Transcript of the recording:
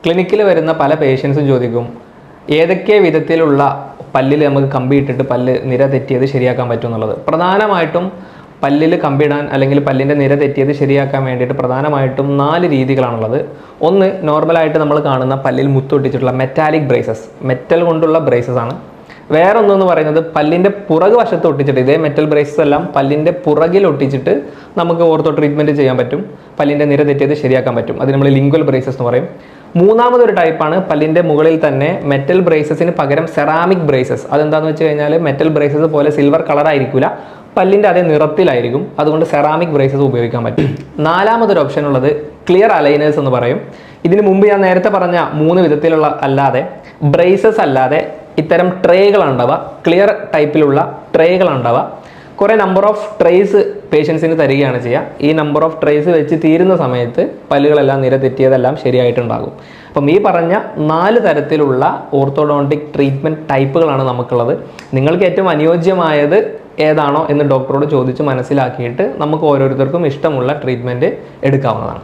ക്ലിനിക്കിൽ വരുന്ന പല പേഷ്യൻസും ചോദിക്കും ഏതൊക്കെ വിധത്തിലുള്ള പല്ലിൽ നമുക്ക് കമ്പി ഇട്ടിട്ട് പല്ല് നിര തെറ്റിയത് ശരിയാക്കാൻ പറ്റും എന്നുള്ളത്. പ്രധാനമായിട്ടും പല്ലിൽ കമ്പിടാൻ അല്ലെങ്കിൽ പല്ലിൻ്റെ നിര തെറ്റിയത് ശരിയാക്കാൻ വേണ്ടിയിട്ട് പ്രധാനമായിട്ടും 4 രീതികളാണുള്ളത്. ഒന്ന്, നോർമലായിട്ട് നമ്മൾ കാണുന്ന പല്ലിൽ മുത്തൊട്ടിച്ചിട്ടുള്ള മെറ്റാലിക് ബ്രേസസ്, മെറ്റൽ കൊണ്ടുള്ള ബ്രേസസ് ആണ്. വേറെ ഒന്നെന്ന് പറയുന്നത് പല്ലിൻ്റെ പുറകു വശത്ത് ഒട്ടിച്ചിട്ട്, ഇതേ മെറ്റൽ ബ്രേസസ് എല്ലാം പല്ലിൻ്റെ പുറകിൽ ഒട്ടിച്ചിട്ട് നമുക്ക് ഓർത്തോ ട്രീറ്റ്മെൻറ്റ് ചെയ്യാൻ പറ്റും, പല്ലിൻ്റെ നിര തെറ്റിയത് ശരിയാക്കാൻ പറ്റും. അത് നമ്മൾ ലിംഗ്വൽ ബ്രേസസ് എന്ന് പറയും. മൂന്നാമതൊരു ടൈപ്പാണ് പല്ലിൻ്റെ മുകളിൽ തന്നെ മെറ്റൽ ബ്രേസസിന് പകരം സെറാമിക് ബ്രേസസ്. അതെന്താണെന്ന് വെച്ച് കഴിഞ്ഞാൽ മെറ്റൽ ബ്രേസസ് പോലെ സിൽവർ കളർ ആയിരിക്കില്ല, പല്ലിൻ്റെ അതേ നിറത്തിലായിരിക്കും. അതുകൊണ്ട് സെറാമിക് ബ്രേസസ് ഉപയോഗിക്കാൻ പറ്റും. നാലാമതൊരു ഓപ്ഷൻ ഉള്ളത് ക്ലിയർ അലൈനേഴ്സ് എന്ന് പറയും. ഇതിന് മുമ്പ് ഞാൻ നേരത്തെ പറഞ്ഞ 3 വിധത്തിലുള്ള അല്ലാതെ, ബ്രേസസ് അല്ലാതെ ഇത്തരം ട്രേകളുണ്ടാവുക, ക്ലിയർ ടൈപ്പിലുള്ള ട്രേകളുണ്ടാവുക. കുറേ നമ്പർ ഓഫ് ട്രേസ് പേഷ്യൻസിന് തരികയാണ് ചെയ്യുക. ഈ നമ്പർ ഓഫ് ട്രേസ് വെച്ച് തീരുന്ന സമയത്ത് പല്ലുകളെല്ലാം നിര തെറ്റിയതെല്ലാം ശരിയായിട്ടുണ്ടാകും. അപ്പം ഈ പറഞ്ഞ 4 തരത്തിലുള്ള ഓർത്തോഡോണ്ടിക് ട്രീറ്റ്മെൻറ്റ് ടൈപ്പുകളാണ് നമുക്കുള്ളത്. നിങ്ങൾക്ക് ഏറ്റവും അനുയോജ്യമായത് ഏതാണോ എന്ന് ഡോക്ടറോട് ചോദിച്ച് മനസ്സിലാക്കിയിട്ട് നമുക്ക് ഓരോരുത്തർക്കും ഇഷ്ടമുള്ള ട്രീറ്റ്മെൻറ്റ് എടുക്കാവുന്നതാണ്.